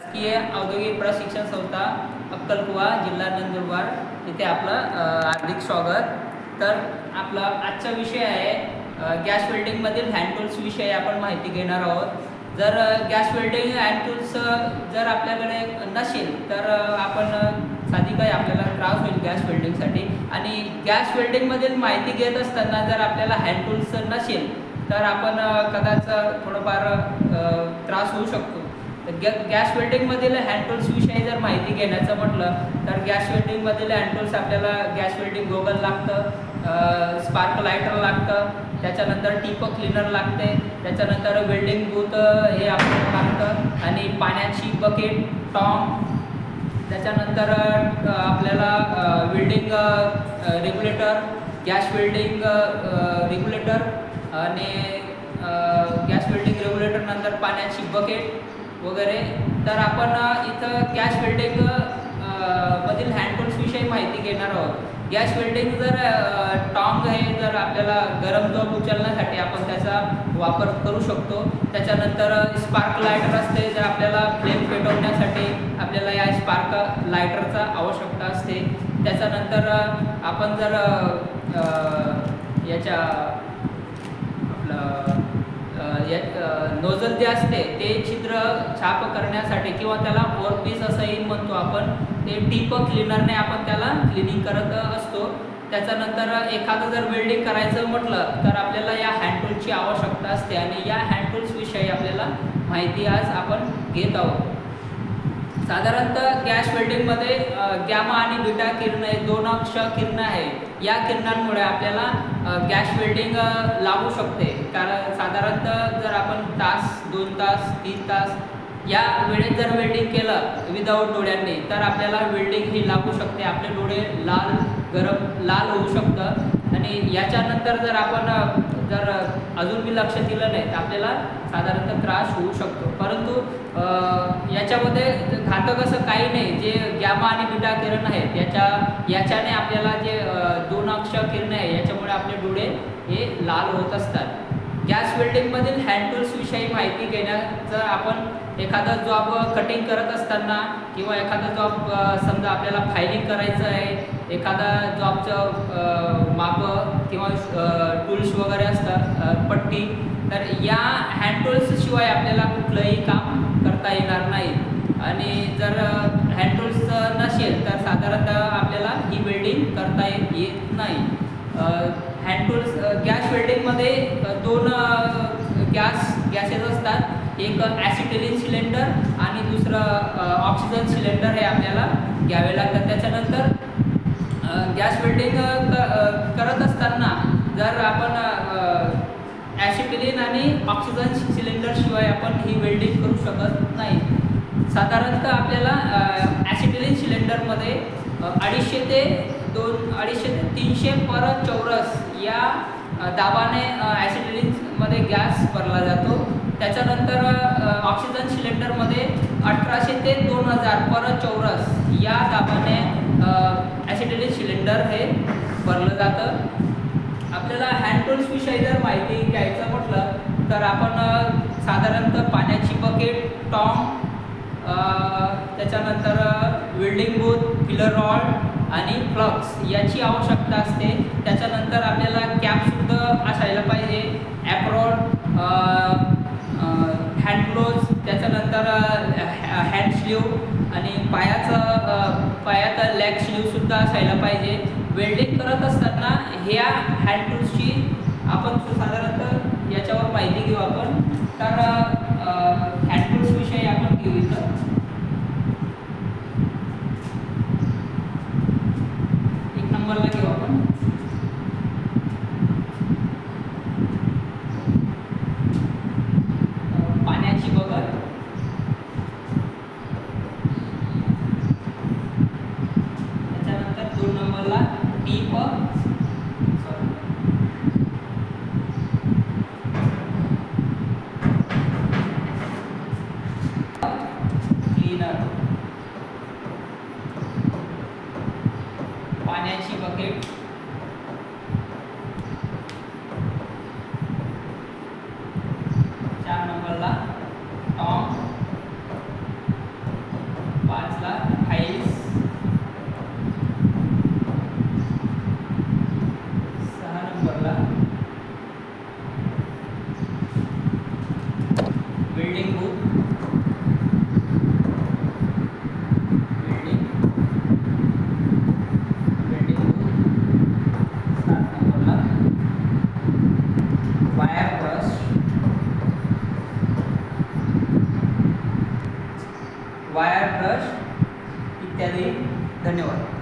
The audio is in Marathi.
शासकीय औद्योगिक प्रशिक्षण संस्था अक्कलकुवा जिल्हा नंदुरबार इथे आपलं हार्दिक स्वागत। तर आपला आजचा विषय आहे गॅस वेल्डिंगमधील हँड टूल्स विषयी आपण माहिती घेणार आहोत। जर गॅस वेल्डिंग हँड टूल्स जर आपल्याकडे नसेल तर आपण साधी काही आपल्याला त्रास होईल गॅस वेल्डिंगसाठी। आणि गॅस वेल्डिंगमधील माहिती घेत असताना जर आपल्याला हँड टूल्स नसेल तर आपण कदाचित थोडंफार त्रास होऊ शकतो। तर गॅस वेल्डिंगमधील हँड टूल्स विषयी जर माहिती घेण्याचं म्हटलं तर गॅस वेल्डिंगमधील हँड टूल्स आपल्याला गॅस वेल्डिंग गोगल लागतं, स्पार्क लायटर लागतं, त्याच्यानंतर टिप क्लीनर लागते, त्याच्यानंतर वेल्डिंग बूथ हे आपल्याला लागतं आणि पाण्याची बकेट, टॉंग, त्याच्यानंतर आपल्याला welding regulator, gas welding regulator आणि गॅस वेल्डिंग रेग्युलेटर नंतर पाण्याची बकेट वगैरे। तर आपण इथं गॅस वेल्डिंग मधील हँड टूल्स विषयी माहिती घेणार आहोत। गॅस वेल्डिंग जर टॉंग हे जर आपल्याला गरम झोप उचलण्यासाठी आपण त्याचा वापर करू शकतो। त्याच्यानंतर स्पार्क लायटर असते, जर आपल्याला फ्लेम पेटवण्यासाठी आपल्याला या स्पार्क लायटरचा आवश्यकता असते। त्याच्यानंतर आपण जर याच्या आपलं नोझल जे असते ते छिद्र छाप करण्यासाठी किंवा त्याला वर्कपीस असंही म्हणतो आपण, ते टिप क्लीनरने आपण त्याला क्लिनिंग करत असतो। त्याच्यानंतर एखादं जर वेल्डिंग करायचं म्हटलं तर आपल्याला या हँड टूल्सची आवश्यकता असते आणि या हँड टूल्स विषयी आपल्याला माहिती आज आपण घेत आहोत। साधारणतः गॅस वेल्डिंगमध्ये गॅमा आणि बीटा किरण हे दोन अक्ष किरण आहे। या किरणांमुळे आपल्याला गॅस वेल्डिंग लागू शकते। कारण साधारणतः जर आपण तास, 2 तास, 3 तास या वेळेत जर वेल्डिंग केलं विदाऊट डोळ्यांनी तर आपल्याला वेल्डिंग ही लागू शकते। आपले डोळे लाल होऊ शकतं आणि याच्यानंतर जर आपण जर अजून बी लक्ष दिलं नाही तर आपल्याला साधारणतः त्रास होऊ शकतो। परंतु याच्यामध्ये घातक असं काही नाही। जे गॅमा आणि बीटा किरण आहेत याच्याने आपल्याला जे दोन अक्ष किरण आहे याच्यामुळे आपले डोळे हे लाल होत असतात। गॅस वेल्डिंगमधील हँड टूल्स विषयी माहिती घेण्याचं आपण एखादा जॉब कटिंग करत असताना किंवा एखादा जॉब समजा आपल्याला फायलिंग करायचं आहे, एखादा जॉबचं माप किंवा टूल्स वगैरे असतात, पट्टी, तर या हँड टूल्स शिवाय आपल्याला कुठलंही काम करता येणार नाही। आणि जर हँड टूल्स नसेल तर साधारणतः आपल्याला ही वेल्डिंग करता येत नाही। हँड टूल्स गॅस वेल्डिंगमध्ये दोन गॅसेस असतात, एक ॲसिटिलीन सिलेंडर आणि दुसरं ऑक्सिजन सिलेंडर हे आपल्याला घ्यावे लागतात। त्याच्यानंतर गॅस वेल्डिंग करत असताना जर आपण ॲसिटिलीन आणि ऑक्सिजन सिलेंडर शिवाय आपण ही वेल्डिंग करू शकत नाही। साधारणतः आपल्याला ॲसिटिलीन सिलेंडरमध्ये 250 ते 300 पर चौरस या दाबाने ॲसिटिलीनमध्ये गॅस भरला जातो। त्याच्यानंतर ऑक्सिजन सिलेंडरमध्ये 1800 ते 2000 पर चौरस या दाबाने ॲसिटिलीन सिलेंडर हे भरलं जातं। आपल्याला हँड टूल्स विषयी जर माहिती घ्यायचं म्हटलं तर आपण साधारणतः पाण्याची बकेट, टॉंग, त्याच्यानंतर वेल्डिंग बूथ, फिलर रॉड आणि फ्लक्स याची आवश्यकता असते। त्याच्यानंतर आपल्याला कॅपसुद्धा असायला पाहिजे, ॲप्रॉन, हँड ग्लोव्ज, त्याच्यानंतर हँड स्लीव आणि पायात लेग स्लीवसुद्धा असायला पाहिजे। वेल्डिंग करत असताना ह्या हँड टूल्सची आपण साधारणतः याच्यावर माहिती घेऊ आपण। तर हँड टूल्स विषयी आपण घेऊ इथं। एक नंबरला घेऊ आपण पाण्याची बगर, त्याच्यानंतर 2 नंबरला टीप, इत्यादी. धन्यवाद.